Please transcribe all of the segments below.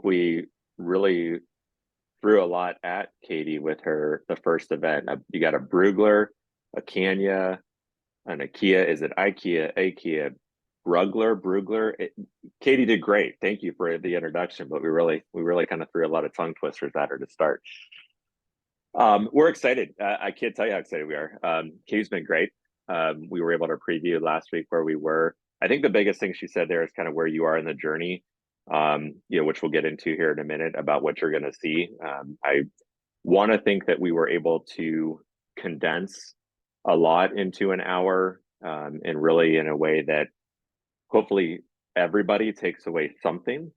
We really threw a lot at Katie with the first event. You got a Brugler, a Kanya, an IKEA. Is it IKEA, Brugler? Katie did great. Thank you for the introduction, but we really kind of threw a lot of tongue twisters at her to start. We're excited. I can't tell you how excited we are. Katie's been great. We were able to preview last week where we were. I think the biggest thing she said there is kind of where you are in the journey, which we'll get into here in a minute about what you're going to see. I want to think that we were able to condense a lot into an hour, and really in a way that hopefully everybody takes away something.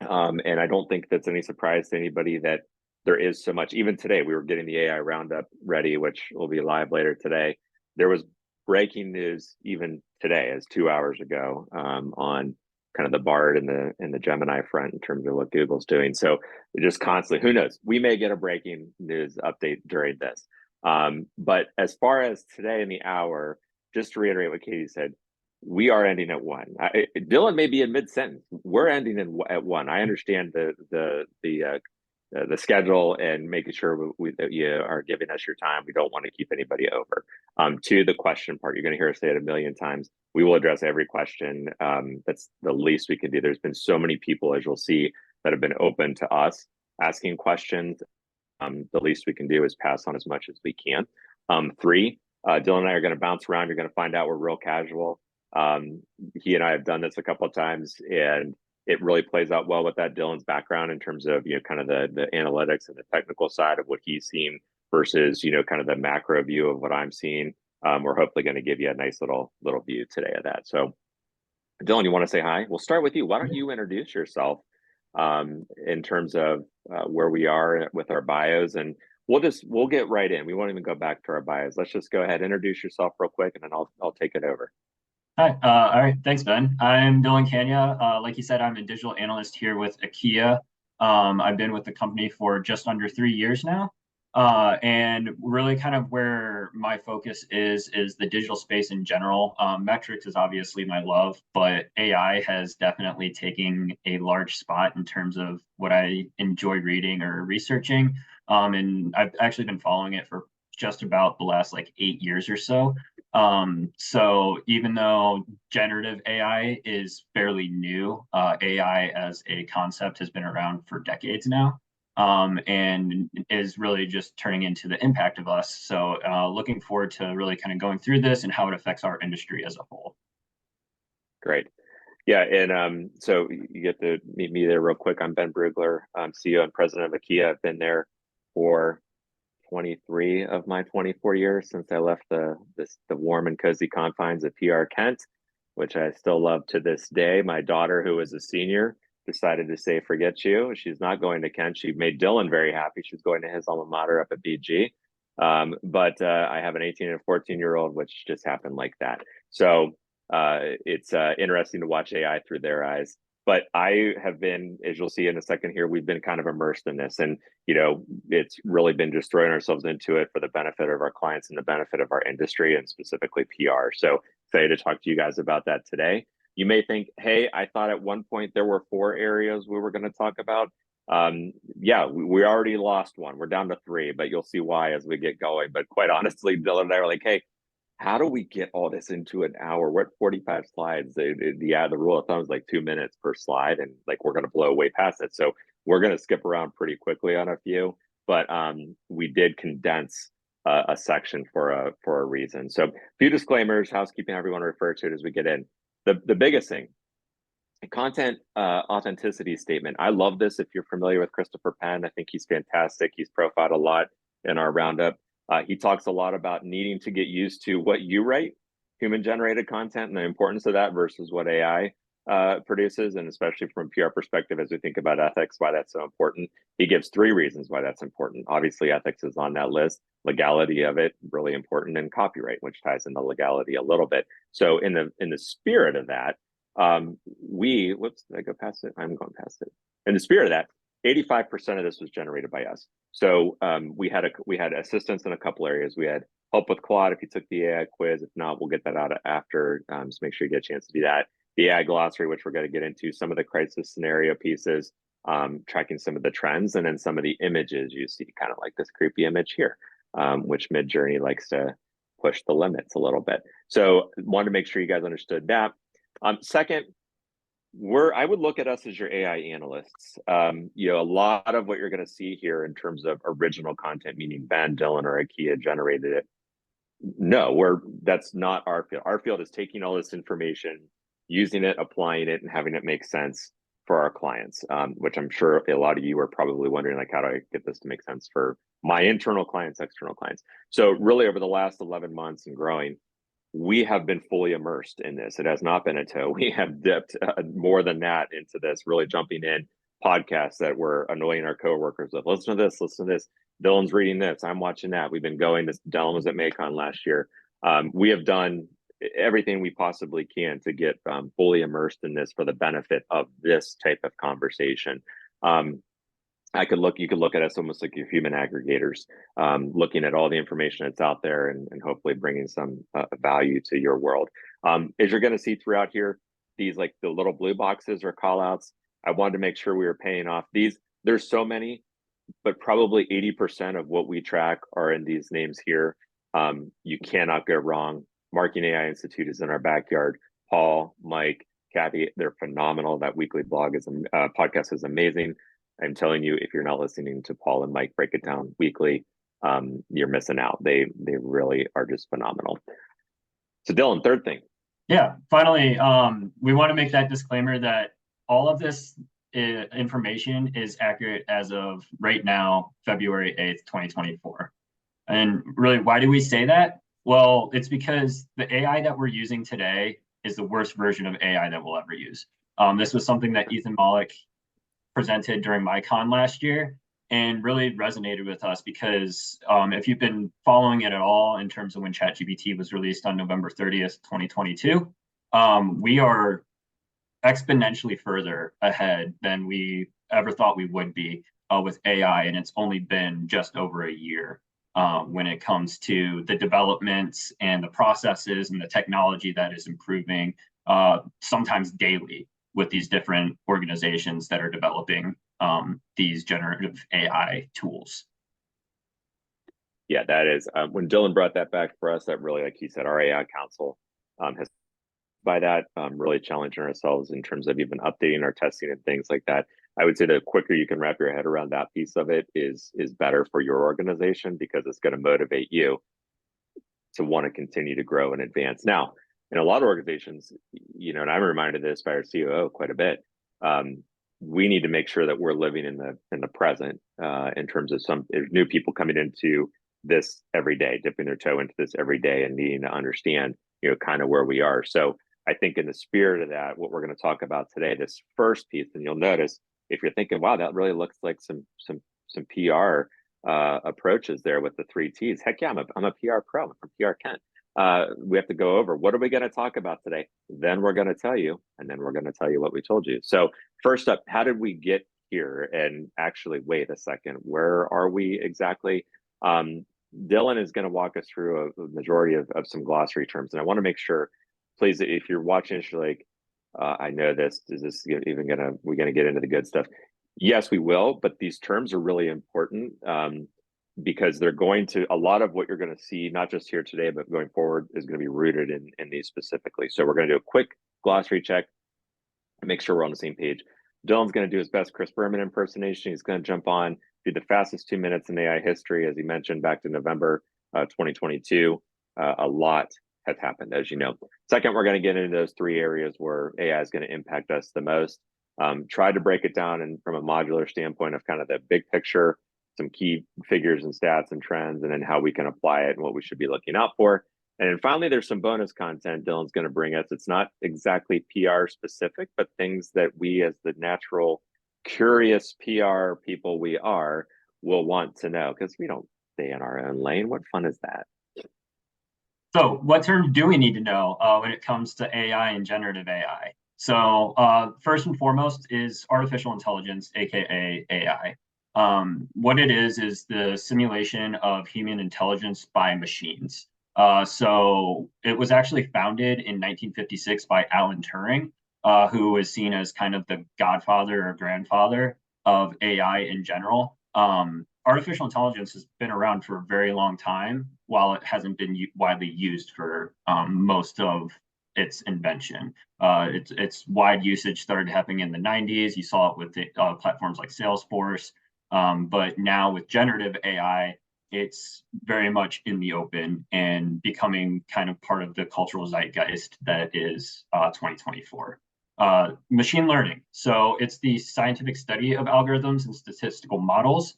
And I don't think that's any surprise to anybody that there is so much. Even today, we were getting the AI roundup ready, which will be live later today. There was breaking news even today, as 2 hours ago, on kind of the Bard and the Gemini front in terms of what Google's doing. So just constantly, who knows? We may get a breaking news update during this. But as far as today in the hour, just to reiterate what Katie said, we are ending at one. Dylan may be in mid sentence. We're ending at one. I understand the schedule and making sure that you are giving us your time. We don't want to keep anybody over. To the question part, you're going to hear us say it a million times. We will address every question. That's the least we can do. There's been so many people, as you'll see, that have been open to us asking questions. The least we can do is pass on as much as we can. Three, Dylan and I are going to bounce around. You're going to find out we're real casual. He and I have done this a couple of times, and it really plays out well with that Dylan's background in terms of kind of the analytics and the technical side of what he's seen versus kind of the macro view of what I'm seeing. We're hopefully going to give you a nice little view today of that. So, Dylan, you want to say hi? We'll start with you. Why don't you introduce yourself in terms of where we are with our bios, and we'll get right in. We won't even go back to our bios. Let's just go ahead, introduce yourself real quick, and then I'll take it over. Hi. All right. Thanks, Ben. I'm Dylan Kanya. Like you said, I'm a digital analyst here with IKEA. I've been with the company for just under 3 years now. And really kind of where my focus is the digital space in general. Metrics is obviously my love, but AI has definitely taken a large spot in terms of what I enjoy reading or researching. And I've actually been following it for just about the last like 8 years or so. So even though generative AI is fairly new, AI as a concept has been around for decades now, and is really just turning into the impact of us. So looking forward to really kind of going through this and how it affects our industry as a whole. Great. Yeah, and so you get to meet me there real quick. I'm Ben Brugler. I'm CEO and president of IKEA. I've been there for 23 of my 24 years since I left the warm and cozy confines of PR Kent, which I still love to this day. My daughter, who is a senior, decided to say, forget you. She's not going to Kent. She made Dylan very happy. She's going to his alma mater up at BG. But I have an 18 and a 14-year-old, which just happened like that. So it's interesting to watch AI through their eyes. But I have been, as you'll see in a second here, we've been kind of immersed in this. And, it's really been just throwing ourselves into it for the benefit of our clients and the benefit of our industry and specifically PR. So excited to talk to you guys about that today. You may think, hey, I thought at one point there were 4 areas we were going to talk about. Yeah, we already lost one. We're down to 3, but you'll see why as we get going. But quite honestly, Dylan and I are like, hey, how do we get all this into an hour? We're at 45 slides. The rule of thumb is like 2 minutes per slide, and like we're going to blow way past it. So we're going to skip around pretty quickly on a few, but we did condense a section for a reason. So a few disclaimers, housekeeping, everyone refer to it as we get in. The biggest thing, content authenticity statement. I love this. If you're familiar with Christopher Penn, I think he's fantastic. He's profiled a lot in our roundup. He talks a lot about needing to get used to what you write, human generated content, and the importance of that versus what AI produces, and especially from a PR perspective, as we think about ethics, why that's so important. He gives 3 reasons why that's important. Obviously, ethics is on that list. Legality of it, really important, and copyright, which ties into legality a little bit. So in the spirit of that, whoops, did I go past it? I'm going past it. In the spirit of that, 85% of this was generated by us. So we had assistance in a couple areas. We had help with Claude if you took the AI quiz. If not, we'll get that out after. Just make sure you get a chance to do that. The AI glossary, which we're going to get into, some of the crisis scenario pieces, tracking some of the trends, and then some of the images you see, kind of like this creepy image here, which Midjourney likes to push the limits a little bit. So wanted to make sure you guys understood that. Second, I would look at us as your AI analysts. You know, a lot of what you're going to see here in terms of original content, meaning Ben, Dylan, or Akia generated it. No, that's not our field. Our field is taking all this information, using it, applying it, and having it make sense for our clients. Which I'm sure a lot of you are probably wondering, like, how do I get this to make sense for my internal clients, external clients? So really, over the last 11 months and growing, we have been fully immersed in this. It has not been a toe. We have dipped more than that into this, really jumping in podcasts that we're annoying our coworkers with. Listen to this, listen to this. Dylan's reading this. I'm watching that. We've been going. This Dylan was at Macon last year. We have done everything we possibly can to get fully immersed in this for the benefit of this type of conversation. You could look at us almost like your human aggregators, looking at all the information that's out there and hopefully bringing some value to your world. As you're going to see throughout here, these like the little blue boxes or call outs, I wanted to make sure we were paying off these. There's so many, but probably 80% of what we track are in these names here. You cannot go wrong. Marketing AI Institute is in our backyard. Paul, Mike, Kathy, they're phenomenal. That weekly podcast is amazing. I'm telling you, if you're not listening to Paul and Mike break it down weekly, you're missing out. They really are just phenomenal. So Dylan, third thing. Yeah, finally, we want to make that disclaimer that all of this information is accurate as of right now, February 8th, 2024. And really, why do we say that? Well, it's because the AI that we're using today is the worst version of AI that we'll ever use. This was something that Ethan Mollick presented during MyCon last year and really resonated with us because if you've been following it at all in terms of when ChatGPT was released on November 30th, 2022, we are exponentially further ahead than we ever thought we would be with AI, and it's only been just over a year when it comes to the developments and the processes and the technology that is improving sometimes daily with these different organizations that are developing these generative AI tools. Yeah, that is when Dylan brought that back for us, that really, like he said, our AI council has by that really challenging ourselves in terms of even updating our testing and things like that. I would say the quicker you can wrap your head around that piece of it is better for your organization, because it's going to motivate you to want to continue to grow and advance. Now, in a lot of organizations, you know, and I'm reminded of this by our COO quite a bit, we need to make sure that we're living in the present in terms of some new people coming into this every day, dipping their toe into this every day and needing to understand, you know, kind of where we are. So I think in the spirit of that, what we're going to talk about today, this first piece, and you'll notice if you're thinking, wow, that really looks like some PR approaches there with the 3 T's. Heck yeah, I'm a PR pro. I'm from PR Kent. We have to go over what are we going to talk about today? Then we're going to tell you, and then we're going to tell you what we told you. So first up, how did we get here? And actually, wait a second, where are we exactly? Dylan is going to walk us through a majority of some glossary terms, and I want to make sure, please, if you're watching, you're like, I know this. Is this even we're gonna get into the good stuff? Yes, we will, but these terms are really important because they're going to, a lot of what you're going to see, not just here today, but going forward, is going to be rooted in these specifically. So we're going to do a quick glossary check and make sure we're on the same page. Dylan's going to do his best Chris Berman impersonation. He's going to jump on, do the fastest 2 minutes in AI history, as he mentioned, back to November 2022. A lot has happened, as you know. Second, we're going to get into those 3 areas where AI is going to impact us the most. Try to break it down and from a modular standpoint of kind of the big picture, some key figures and stats and trends, and then how we can apply it and what we should be looking out for. And then finally, there's some bonus content Dylan's going to bring us. It's not exactly PR specific, but things that we, as the natural, curious PR people we are, will want to know, because we don't stay in our own lane. What fun is that? So what terms do we need to know when it comes to AI and generative AI? So first and foremost is artificial intelligence, aka AI. What it is the simulation of human intelligence by machines. So it was actually founded in 1956 by Alan Turing, who was seen as kind of the godfather or grandfather of AI in general. Artificial intelligence has been around for a very long time, while it hasn't been widely used for most of its invention. Its wide usage started happening in the 90s. You saw it with the, platforms like Salesforce. But now with generative AI, it's very much in the open and becoming kind of part of the cultural zeitgeist that is 2024. Machine learning. So it's the scientific study of algorithms and statistical models,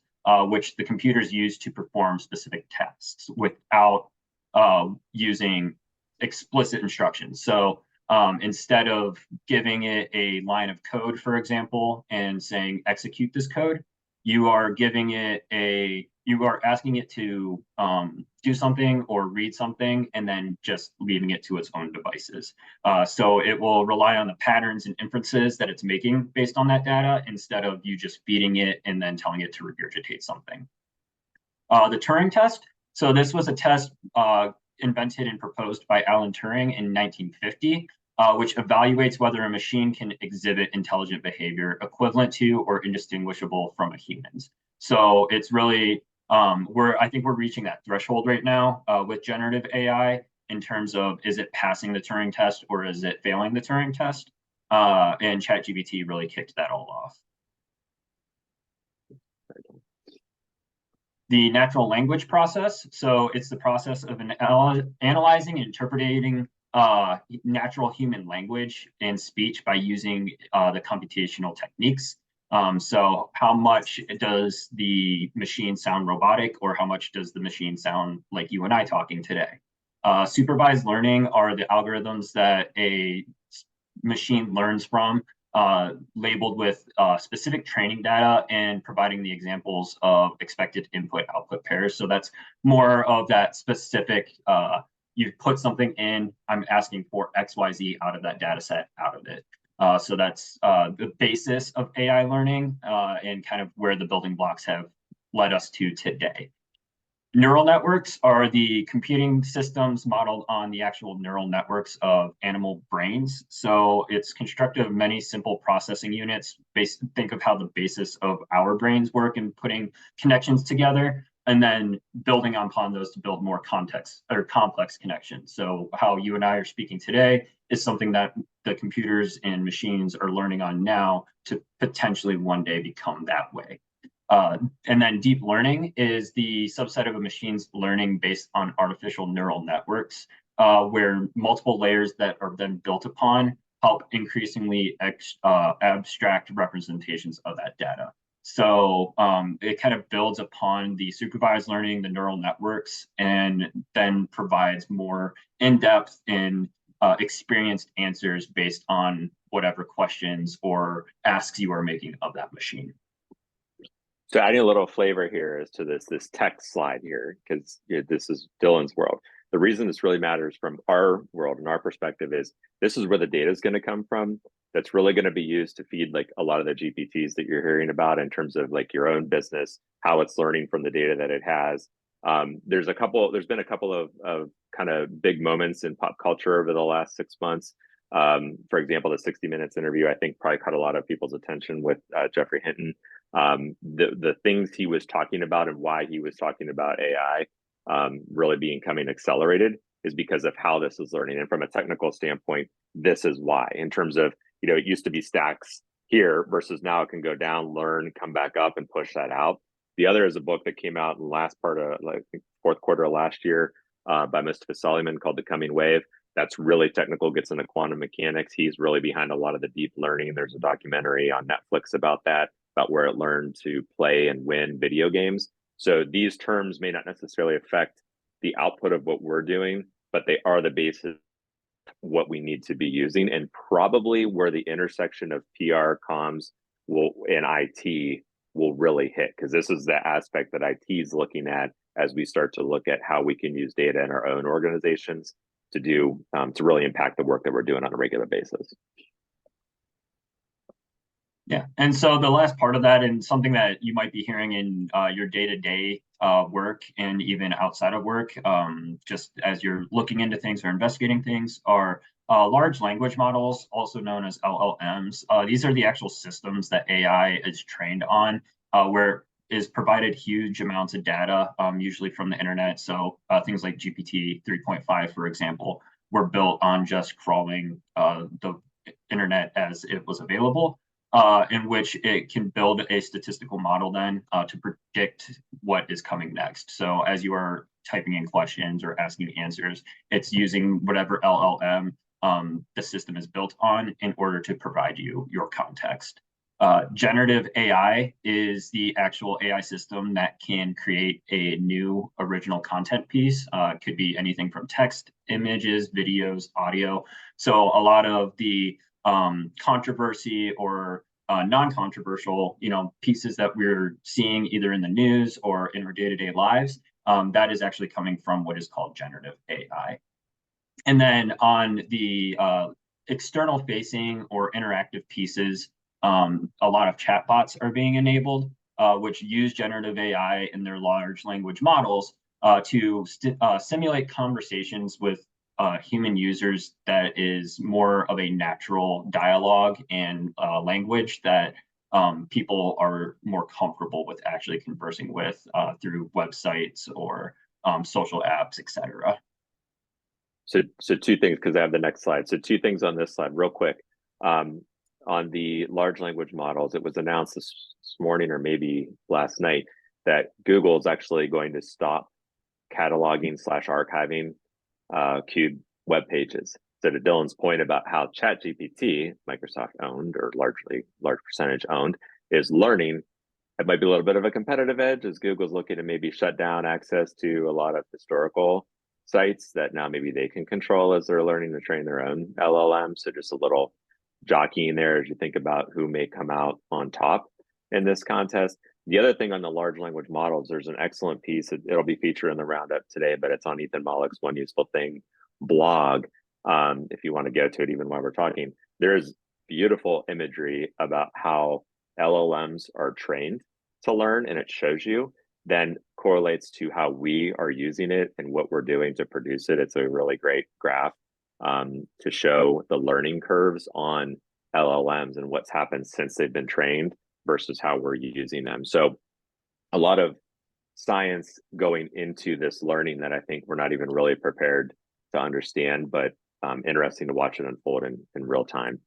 which the computers use to perform specific tasks without using explicit instructions. So instead of giving it a line of code, for example, and saying execute this code, you are giving it you are asking it to do something or read something and then just leaving it to its own devices. So it will rely on the patterns and inferences that it's making based on that data instead of you just feeding it and then telling it to regurgitate something. The Turing test. So this was a test invented and proposed by Alan Turing in 1950, which evaluates whether a machine can exhibit intelligent behavior equivalent to or indistinguishable from a human's. So it's really, I think we're reaching that threshold right now with generative AI in terms of, is it passing the Turing test or is it failing the Turing test? And ChatGPT really kicked that all off. The natural language process. So it's the process of analyzing and interpreting natural human language and speech by using the computational techniques. So how much does the machine sound robotic, or how much does the machine sound like you and I talking today? Supervised learning are the algorithms that a machine learns from, labeled with specific training data and providing the examples of expected input-output pairs. So that's more of that specific, you put something in, I'm asking for XYZ out of that data set, out of it. So that's the basis of AI learning and kind of where the building blocks have led us to today. Neural networks are the computing systems modeled on the actual neural networks of animal brains. So it's constructed of many simple processing units. Think of how the basis of our brains work and putting connections together, and then building upon those to build more context or complex connections. So how you and I are speaking today is something that the computers and machines are learning on now to potentially one day become that way. And then deep learning is the subset of a machine's learning based on artificial neural networks, where multiple layers that are then built upon help increasingly abstract representations of that data. So it kind of builds upon the supervised learning, the neural networks, and then provides more in-depth and experienced answers based on whatever questions or asks you are making of that machine. So adding a little flavor here is to this text slide here, because this is Dylan's world. The reason this really matters from our world and our perspective is this is where the data is going to come from. That's really going to be used to feed like a lot of the GPTs that you're hearing about in terms of like your own business, how it's learning from the data that it has. There's been a couple of kind of big moments in pop culture over the last 6 months. For example, the 60 Minutes interview, I think probably caught a lot of people's attention with Geoffrey Hinton. The things he was talking about and why he was talking about AI really becoming accelerated is because of how this is learning. And from a technical standpoint, this is why, in terms of, it used to be stacks here versus now it can go down, learn, come back up and push that out. The other is a book that came out in the last part of like fourth quarter of last year by Mustafa Suleyman called The Coming Wave. That's really technical, gets into quantum mechanics. He's really behind a lot of the deep learning. There's a documentary on Netflix about that, about where it learned to play and win video games. So these terms may not necessarily affect the output of what we're doing, but they are the basis of what we need to be using, and probably where the intersection of PR, comms, and IT will really hit, because this is the aspect that IT is looking at as we start to look at how we can use data in our own organizations to do to really impact the work that we're doing on a regular basis. Yeah, and so the last part of that, and something that you might be hearing in your day-to-day work and even outside of work, just as you're looking into things or investigating things, are Large language models, also known as LLMs, these are the actual systems that AI is trained on, where is provided huge amounts of data, usually from the internet. So things like GPT 3.5, for example, were built on just crawling the internet as it was available, in which it can build a statistical model then to predict what is coming next. So as you are typing in questions or asking answers, it's using whatever LLM the system is built on in order to provide you your context. Generative AI is the actual AI system that can create a new original content piece. Could be anything from text, images, videos, audio. So a lot of the controversy or non-controversial, pieces that we're seeing either in the news or in our day-to-day lives, that is actually coming from what is called generative AI. And then on the external facing or interactive pieces, a lot of chatbots are being enabled, which use generative AI in their large language models to simulate conversations with human users that is more of a natural dialogue and language that people are more comfortable with actually conversing with through websites or social apps, etc. So two things, because I have the next slide. So two things on this slide, real quick. On the large language models, it was announced this morning or maybe last night that Google is actually going to stop cataloging / archiving Cube web pages. So to Dylan's point about how ChatGPT, Microsoft owned or large percentage owned, is learning, it might be a little bit of a competitive edge as Google's looking to maybe shut down access to a lot of historical sites that now maybe they can control as they're learning to train their own LLM. So just a little jockeying there as you think about who may come out on top in this contest. The other thing on the large language models, there's an excellent piece. It'll be featured in the roundup today, but it's on Ethan Mollick's One Useful Thing blog. If you want to go to it, even while we're talking, there's beautiful imagery about how LLMs are trained to learn, and it shows you then correlates to how we are using it and what we're doing to produce it. It's a really great graph to show the learning curves on LLMs and what's happened since they've been trained versus how we're using them. So a lot of science going into this learning that I think we're not even really prepared to understand, but interesting to watch it unfold in real time.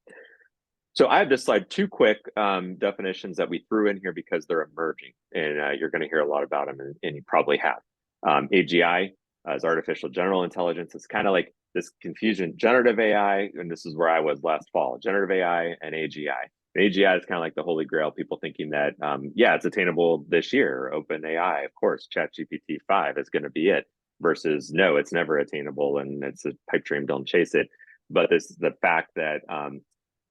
So I have this slide, two quick definitions that we threw in here because they're emerging, and you're going to hear a lot about them, and you probably have. AGI is artificial general intelligence. It's kind of like this confusion, generative AI, and this is where I was last fall, generative AI and AGI. AGI is kind of like the holy grail, people thinking that, yeah, it's attainable this year. OpenAI, of course, ChatGPT 5 is going to be it, versus no, it's never attainable and it's a pipe dream, don't chase it. But the fact that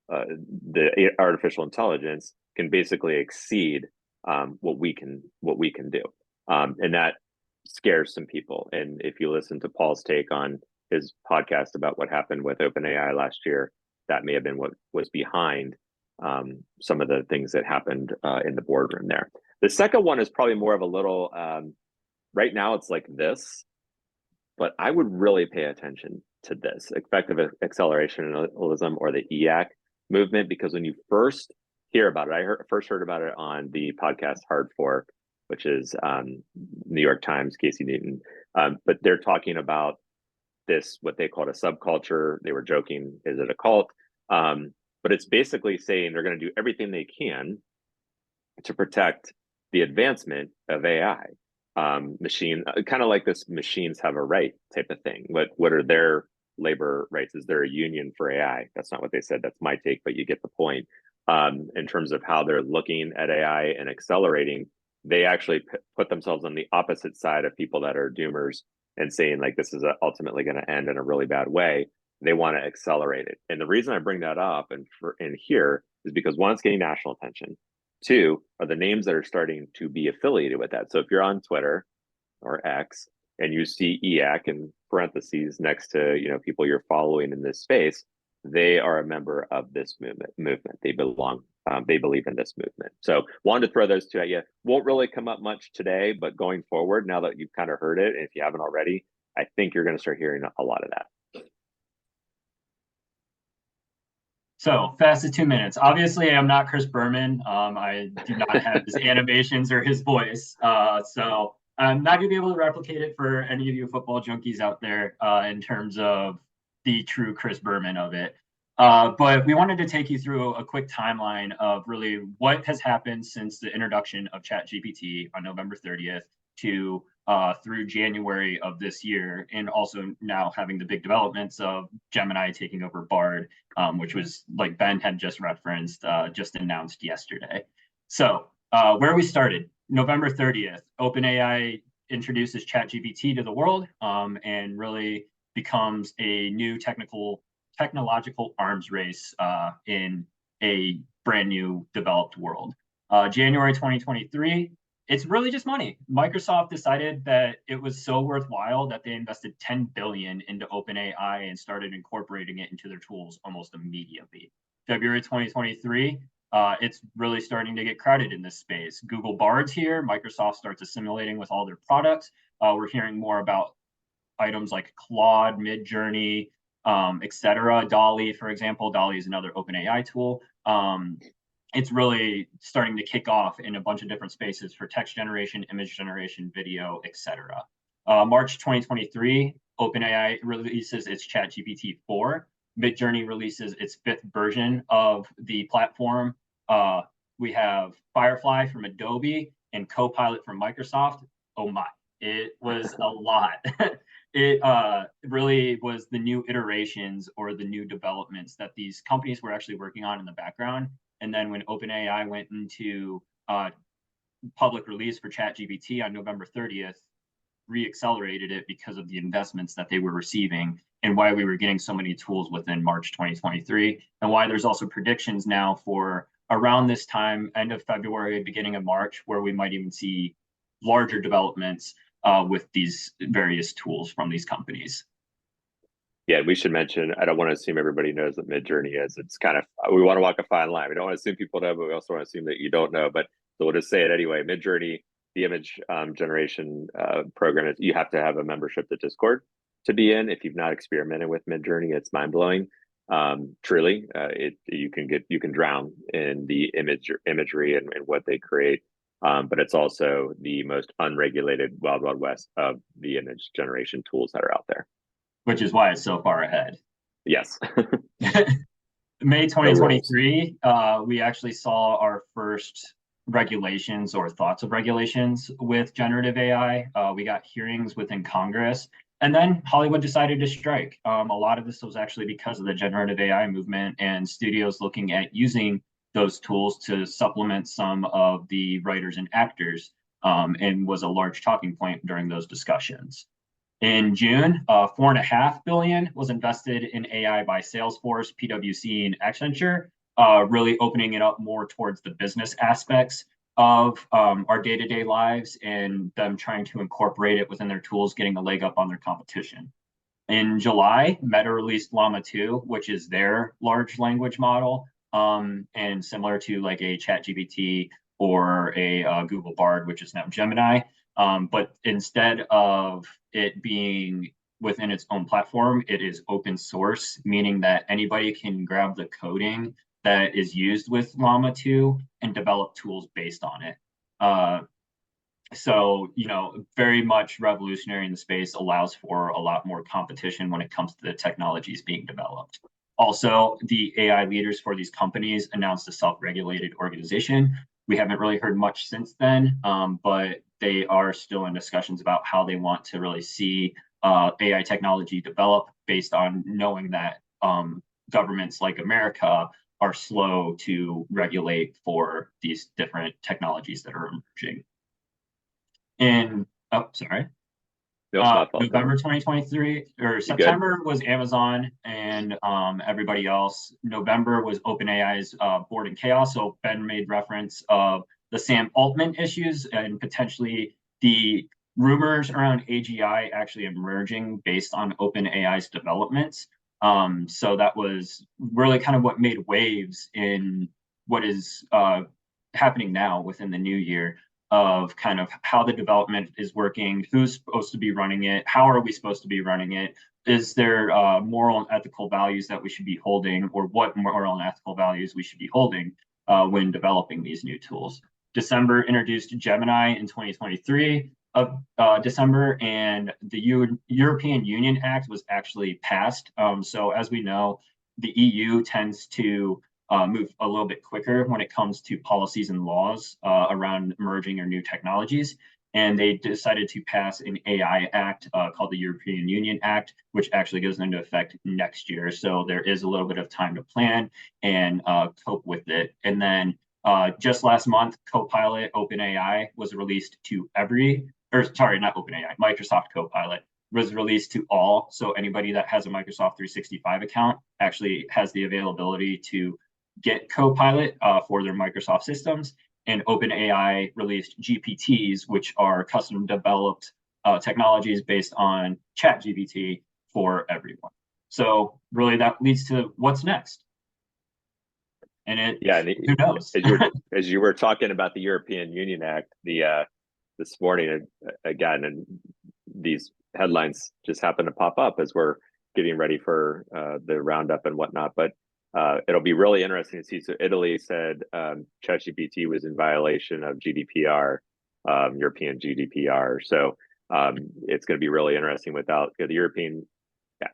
the artificial intelligence can basically exceed what we can do, and that scares some people. And if you listen to Paul's take on his podcast about what happened with OpenAI last year, that may have been what was behind some of the things that happened in the boardroom there. The second one is probably more of a little, right now it's like this, but I would really pay attention to this, effective accelerationism, or the EAC movement, because when you first hear about it, I first heard about it on the podcast Hard Fork, which is New York Times, Casey Newton, but they're talking about this, what they called a subculture. They were joking, is it a cult? But it's basically saying they're going to do everything they can to protect the advancement of AI. Machine, kind of like this machines have a right type of thing. What are their labor rights? Is there a union for AI? That's not what they said. That's my take, but you get the point. In terms of how they're looking at AI and accelerating, they actually put themselves on the opposite side of people that are doomers and saying like this is ultimately going to end in a really bad way. They want to accelerate it. And the reason I bring that up and here is because one, it's getting national attention. Two, are the names that are starting to be affiliated with that. So if you're on Twitter or X and you see EAC in parentheses next to people you're following in this space, they are a member of this movement. They belong. They believe in this movement. So wanted to throw those two at you. Won't really come up much today, but going forward, now that you've kind of heard it, and if you haven't already, I think you're going to start hearing a lot of that. So fastest 2 minutes. Obviously, I'm not Chris Berman. I do not have his animations or his voice. So I'm not gonna be able to replicate it for any of you football junkies out there in terms of the true Chris Berman of it. But we wanted to take you through a quick timeline of really what has happened since the introduction of ChatGPT on November 30th to through January of this year, and also now having the big developments of Gemini taking over Bard, which was, like Ben had just referenced, just announced yesterday. So where we started, November 30th, OpenAI introduces ChatGPT to the world, and really becomes a new technological arms race in a brand new developed world. January 2023, it's really just money. Microsoft decided that it was so worthwhile that they invested 10 billion into OpenAI and started incorporating it into their tools almost immediately. February 2023, it's really starting to get crowded in this space. Google Bard's here. Microsoft starts assimilating with all their products. We're hearing more about items like Claude, Midjourney, etc. DALL-E, for example. DALL-E is another OpenAI tool. It's really starting to kick off in a bunch of different spaces for text generation, image generation, video, etc. March 2023, OpenAI releases its ChatGPT 4. Midjourney releases its 5th version of the platform. We have Firefly from Adobe and Copilot from Microsoft. Oh my, it was a lot. It really was the new iterations or the new developments that these companies were actually working on in the background. And then when OpenAI went into public release for ChatGPT on November 30th, reaccelerated it because of the investments that they were receiving, and why we were getting so many tools within March 2023, and why there's also predictions now for around this time, end of February, beginning of March, where we might even see larger developments with these various tools from these companies. Yeah, we should mention, I don't want to assume everybody knows what Midjourney is. It's kind of, we want to walk a fine line. We don't want to assume people know, but we also want to assume that you don't know. But so we'll just say it anyway. Midjourney, the image generation program, you have to have a membership to Discord to be in. If you've not experimented with Midjourney, it's mind blowing. Truly, you can drown in the imagery and what they create. But it's also the most unregulated wild west of the image generation tools that are out there. Which is why it's so far ahead. Yes. May 2023, we actually saw our first regulations or thoughts of regulations with generative AI. We got hearings within Congress, and then Hollywood decided to strike. A lot of this was actually because of the generative AI movement and studios looking at using those tools to supplement some of the writers and actors, and was a large talking point during those discussions. In June, $4.5 billion was invested in AI by Salesforce, PwC, and Accenture, really opening it up more towards the business aspects of our day-to-day lives, and them trying to incorporate it within their tools, getting a leg up on their competition. In July, Meta released Llama 2, which is their large language model, and similar to like a ChatGPT or a Google Bard, which is now Gemini. But instead of it being within its own platform, it is open source, meaning that anybody can grab the coding that is used with Llama 2 and develop tools based on it. So, very much revolutionary in the space, allows for a lot more competition when it comes to the technologies being developed. Also, the AI leaders for these companies announced a self-regulated organization. We haven't really heard much since then, but they are still in discussions about how they want to really see AI technology develop, based on knowing that governments like America are slow to regulate for these different technologies that are emerging. November 2023, or September was Amazon and everybody else. November was OpenAI's Board and Chaos. So Ben made reference of the Sam Altman issues and potentially the rumors around AGI actually emerging based on OpenAI's developments. So that was really kind of what made waves in what is happening now within the new year. of kind of how the development is working, who's supposed to be running it, how are we supposed to be running it, is there moral and ethical values that we should be holding, or what moral and ethical values we should be holding when developing these new tools. December introduced Gemini in 2023 of December, and the European Union Act was actually passed. So as we know, the EU tends to move a little bit quicker when it comes to policies and laws around emerging or new technologies. And they decided to pass an AI Act called the European Union Act, which actually goes into effect next year. So there is a little bit of time to plan and cope with it. And then just last month, Copilot OpenAI was released to not OpenAI, Microsoft Copilot was released to all. So anybody that has a Microsoft 365 account actually has the availability to get Copilot for their Microsoft systems. And OpenAI released GPTs, which are custom developed technologies based on ChatGPT for everyone. So really that leads to what's next. And who knows? As you were talking about the European Union Act, this morning again, and these headlines just happen to pop up as we're getting ready for the roundup and whatnot. But it'll be really interesting to see. So Italy said ChatGPT was in violation of GDPR, European GDPR. So it's going to be really interesting without the European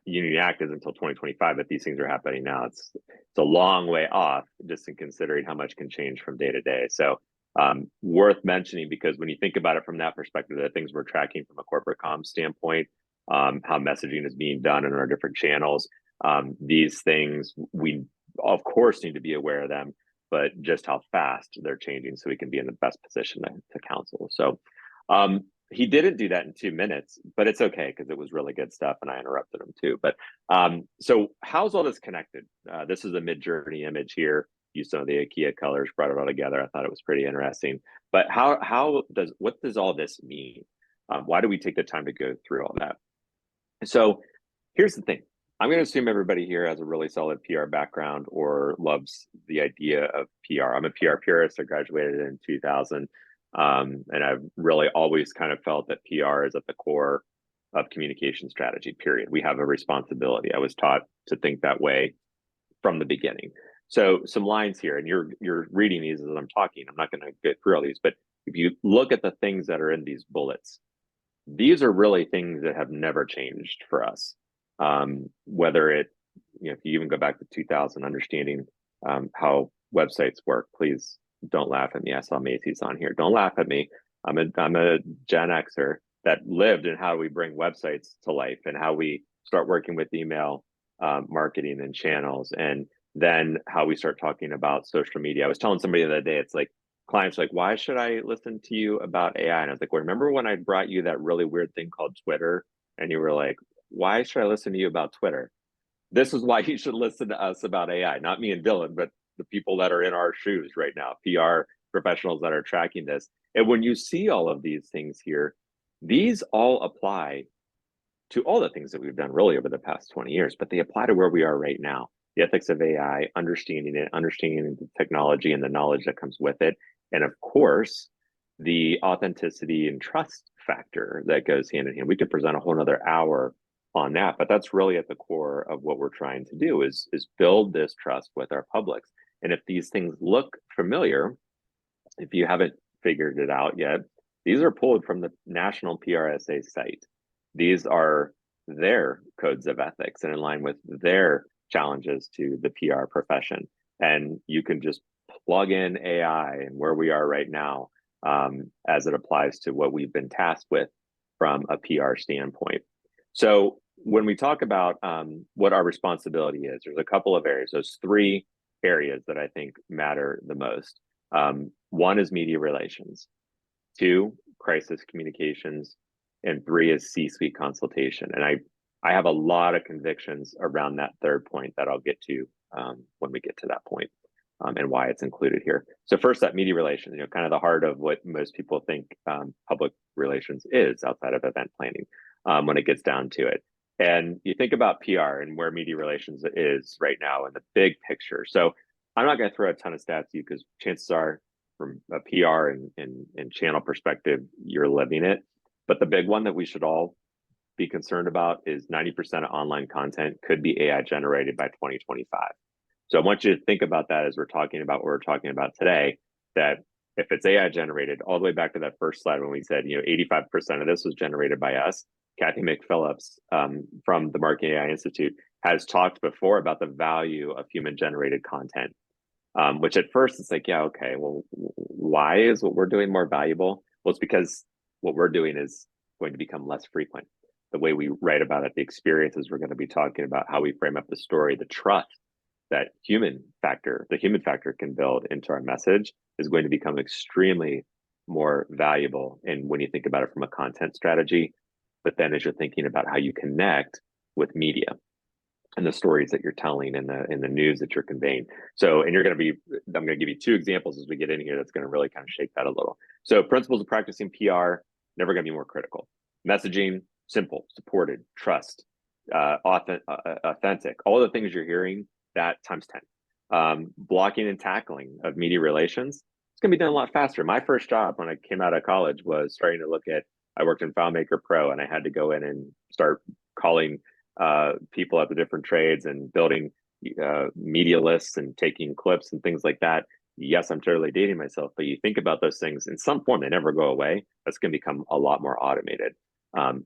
Union Act is until 2025, but these things are happening now. It's a long way off, just in considering how much can change from day to day. So worth mentioning, because when you think about it from that perspective, the things we're tracking from a corporate comms standpoint, how messaging is being done in our different channels, these things we of course need to be aware of them, but just how fast they're changing so we can be in the best position to counsel. So he didn't do that in 2 minutes, but it's okay because it was really good stuff and I interrupted him too. But so how's all this connected? This is a Midjourney image here. Used some of the IKEA colors, brought it all together. I thought it was pretty interesting. But what does all this mean? Why do we take the time to go through all that? So here's the thing. I'm going to assume everybody here has a really solid PR background or loves the idea of PR. I'm a PR purist. I graduated in 2000. And I've really always kind of felt that PR is at the core of communication strategy, period. We have a responsibility. I was taught to think that way from the beginning. So some lines here, and you're reading these as I'm talking. I'm not going to get through all these, but if you look at the things that are in these bullets, these are really things that have never changed for us. Whether it, if you even go back to 2000, understanding how websites work, please don't laugh at me. I saw Macy's on here. Don't laugh at me. I'm a Gen Xer that lived in how we bring websites to life and how we start working with email marketing and channels, and then how we start talking about social media. I was telling somebody the other day, it's like clients like, why should I listen to you about AI? And I was like, well, remember when I brought you that really weird thing called Twitter? And you were like, why should I listen to you about Twitter? This is why you should listen to us about AI, not me and Dylan, but the people that are in our shoes right now, PR professionals that are tracking this. And when you see all of these things here, these all apply to all the things that we've done really over the past 20 years, but they apply to where we are right now. The ethics of AI, understanding it, understanding the technology and the knowledge that comes with it. And of course, the authenticity and trust factor that goes hand in hand. We could present a whole nother hour on that, but that's really at the core of what we're trying to do is build this trust with our publics. And if these things look familiar, if you haven't figured it out yet, these are pulled from the National PRSA site. These are their codes of ethics and in line with their challenges to the PR profession. And you can just plug in AI and where we are right now as it applies to what we've been tasked with from a PR standpoint. So when we talk about what our responsibility is, there's a couple of areas. Those three areas that I think matter the most. One is media relations, two, crisis communications, and three is C-suite consultation. And I have a lot of convictions around that third point that I'll get to when we get to that point and why it's included here. So first, that media relations, kind of the heart of what most people think public relations is outside of event planning when it gets down to it. And you think about PR and where media relations is right now in the big picture. So I'm not going to throw a ton of stats at you because chances are from a PR and channel perspective, you're living it. But the big one that we should all be concerned about is 90% of online content could be AI generated by 2025. So I want you to think about that as we're talking about what we're talking about today, that if it's AI generated, all the way back to that first slide when we said, 85% of this was generated by us. Kathy McPhillips from the Marketing AI Institute has talked before about the value of human generated content, which at first it's like, yeah, okay, well, why is what we're doing more valuable? Well, it's because what we're doing is going to become less frequent. The way we write about it, the experiences we're going to be talking about, how we frame up the story, the trust that the human factor can build into our message is going to become extremely more valuable. And when you think about it from a content strategy, but then as you're thinking about how you connect with media and the stories that you're telling and the news that you're conveying. So, and I'm going to give you two examples as we get in here that's going to really kind of shake that a little. So principles of practicing PR, never going to be more critical. Messaging, simple, supported, trust, authentic, all the things you're hearing, that times 10. Blocking and tackling of media relations, it's going to be done a lot faster. My first job when I came out of college was starting to look at, I worked in FileMaker Pro and I had to go in and start calling people at the different trades and building media lists and taking clips and things like that. Yes, I'm totally dating myself, but you think about those things in some form, they never go away. That's going to become a lot more automated,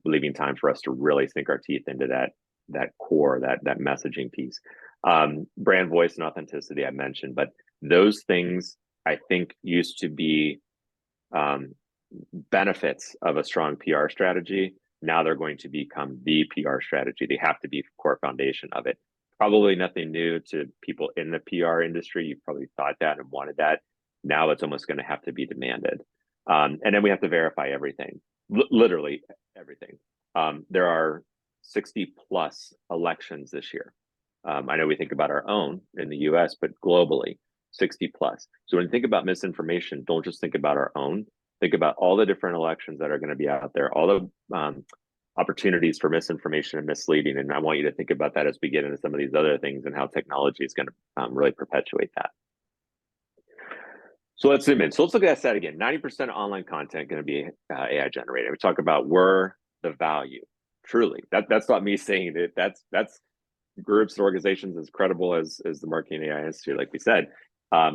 leaving time for us to really sink our teeth into that core, that messaging piece. Brand voice and authenticity I mentioned, but those things I think used to be benefits of a strong PR strategy. Now they're going to become the PR strategy. They have to be core foundation of it. Probably nothing new to people in the PR industry. You probably thought that and wanted that. Now it's almost going to have to be demanded. And then we have to verify everything, literally everything. There are 60 plus elections this year. I know we think about our own in the US, but globally, 60 plus. So when you think about misinformation, don't just think about our own. Think about all the different elections that are going to be out there, all the opportunities for misinformation and misleading. And I want you to think about that as we get into some of these other things and how technology is going to really perpetuate that. So let's zoom in. So let's look at that again. 90% of online content going to be AI generated. We talk about the value. Truly, that's not me saying it. That's groups and organizations as credible as the Marketing AI Institute, like we said. A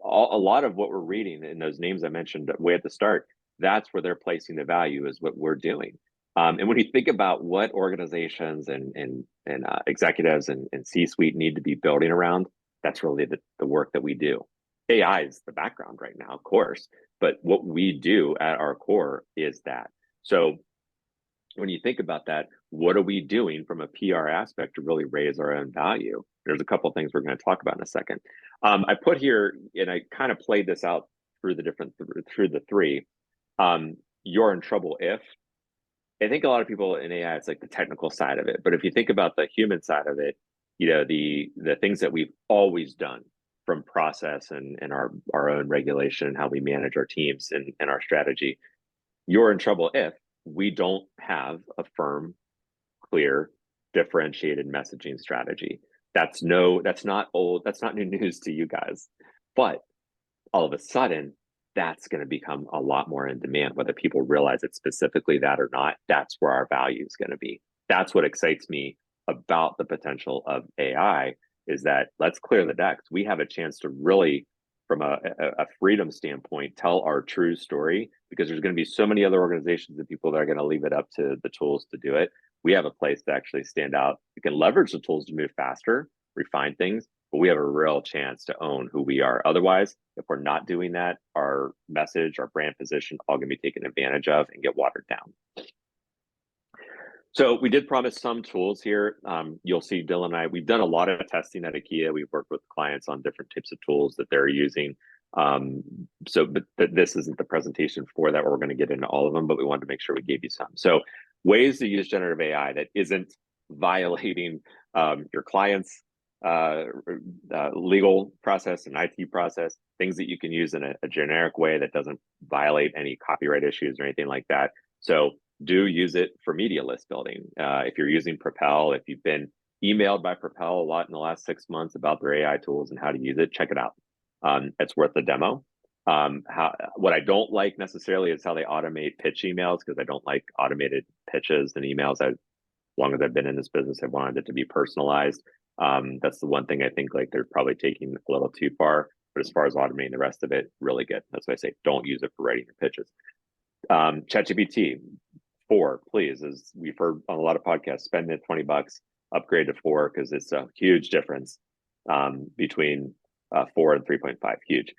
lot of what we're reading in those names I mentioned way at the start, that's where they're placing the value is what we're doing. And when you think about what organizations and executives and C-suite need to be building around, that's really the work that we do. AI is the background right now, of course, but what we do at our core is that. So when you think about that, what are we doing from a PR aspect to really raise our own value? There's a couple of things we're going to talk about in a second. I put here, and I kind of played this out through the three. You're in trouble if. I think a lot of people in AI, it's like the technical side of it. But if you think about the human side of it, the things that we've always done from process and our own regulation and how we manage our teams and our strategy, you're in trouble if we don't have a firm, clear, differentiated messaging strategy. That's not new news to you guys. But all of a sudden, that's going to become a lot more in demand, whether people realize it's specifically that or not. That's where our value is going to be. That's what excites me about the potential of AI, is that let's clear the decks. We have a chance to really, from a freedom standpoint, tell our true story, because there's going to be so many other organizations and people that are going to leave it up to the tools to do it. We have a place to actually stand out. We can leverage the tools to move faster, refine things, but we have a real chance to own who we are. Otherwise, if we're not doing that, our message, our brand position, all going to be taken advantage of and get watered down. So we did promise some tools here. You'll see Dylan and I, we've done a lot of testing at IKEA. We've worked with clients on different types of tools that they're using. But this isn't the presentation for that. We're going to get into all of them, but we wanted to make sure we gave you some. So ways to use generative AI that isn't violating your client's legal process and IT process, things that you can use in a generic way that doesn't violate any copyright issues or anything like that. So do use it for media list building. If you're using Propel, if you've been emailed by Propel a lot in the last 6 months about their AI tools and how to use it, check it out. It's worth the demo. What I don't like necessarily is how they automate pitch emails, because I don't like automated pitches and emails. As long as I've been in this business, I've wanted it to be personalized. That's the one thing I think like they're probably taking a little too far. But as far as automating the rest of it, really good. That's why I say don't use it for writing your pitches. ChatGPT 4, please, as we've heard on a lot of podcasts, spend it $20, upgrade to 4, because it's a huge difference between 4 and 3.5. Huge.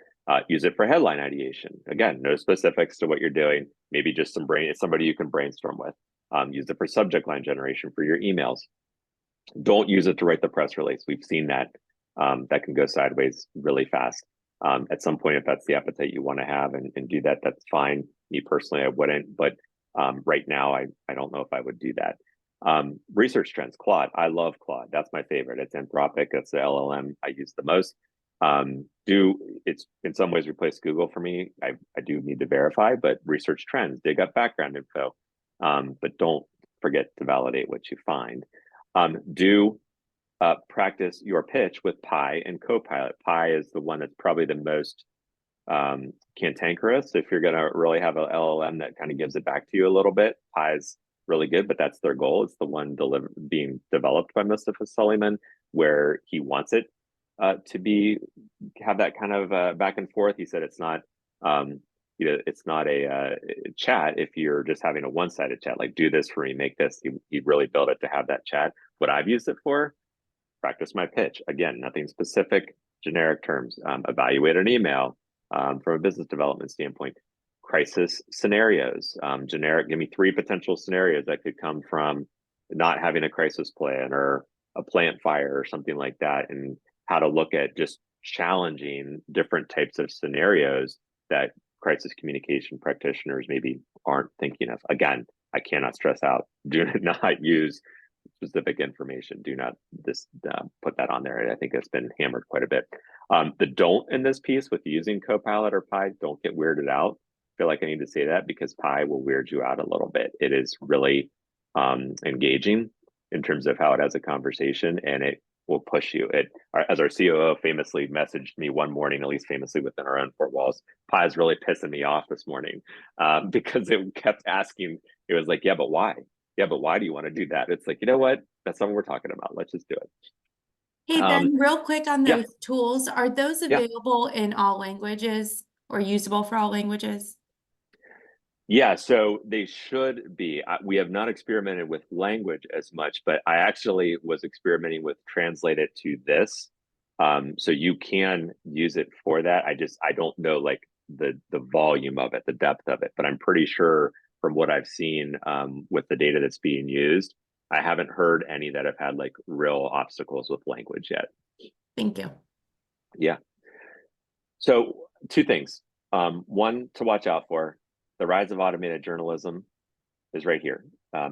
Use it for headline ideation. Again, no specifics to what you're doing. Maybe just somebody you can brainstorm with. Use it for subject line generation for your emails. Don't use it to write the press release. We've seen that that can go sideways really fast. At some point, if that's the appetite you want to have and do that, that's fine. Me personally, I wouldn't, but right now, I don't know if I would do that. Research trends, Claude. I love Claude. That's my favorite. It's Anthropic. That's the LLM I use the most. It's in some ways replaced Google for me. I do need to verify, but research trends, dig up background info, but don't forget to validate what you find. Do practice your pitch with Pi and Copilot. Pi is the one that's probably the most cantankerous. If you're going to really have an LLM that kind of gives it back to you a little bit, Pi is really good, but that's their goal. It's the one being developed by Mustafa Suleyman, where he wants it to have that kind of back and forth. He said it's not it's not a chat if you're just having a one-sided chat, like do this for me, make this. He really built it to have that chat. What I've used it for, practice my pitch. Again, nothing specific, generic terms. Evaluate an email from a business development standpoint. Crisis scenarios, generic. Give me 3 potential scenarios that could come from not having a crisis plan or a plant fire or something like that, and how to look at just challenging different types of scenarios that crisis communication practitioners maybe aren't thinking of. Again, I cannot stress out, do not use specific information. Do not put that on there. I think it's been hammered quite a bit. The don't in this piece with using Copilot or Pi, don't get weirded out. I feel like I need to say that because Pi will weird you out a little bit. It is really engaging in terms of how it has a conversation, and it will push you. As our COO famously messaged me one morning, at least famously within our own 4 walls, Pi is really pissing me off this morning because it kept asking. It was like, yeah, but why? Yeah, but why do you want to do that? It's like, you know what? That's not what we're talking about. Let's just do it. Hey, Ben, real quick on yeah. those tools, are those available in all languages or usable for all languages? Yeah, so they should be. We have not experimented with language as much, but I actually was experimenting with translate it to this. So you can use it for that. I don't know like the volume of it, the depth of it, but I'm pretty sure from what I've seen with the data that's being used, I haven't heard any that have had like real obstacles with language yet. Thank you. Yeah. So 2 things. One to watch out for. The rise of automated journalism is right here.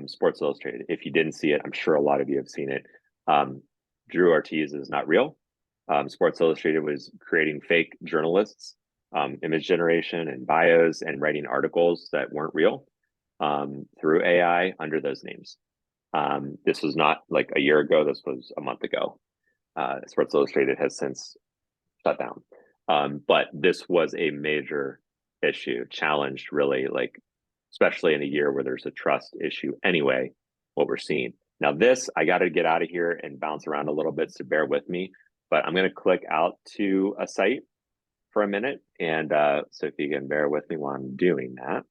Sports Illustrated. If you didn't see it, I'm sure a lot of you have seen it. Drew Ortiz is not real. Sports Illustrated was creating fake journalists, image generation and bios, and writing articles that weren't real through AI under those names. This was not like a year ago. This was a month ago. Sports Illustrated has since shut down. But this was a major issue, challenged really, like especially in a year where there's a trust issue anyway, what we're seeing. Now this, I got to get out of here and bounce around a little bit, so bear with me, but I'm going to click out to a site for a minute. And so if you can bear with me while I'm doing that.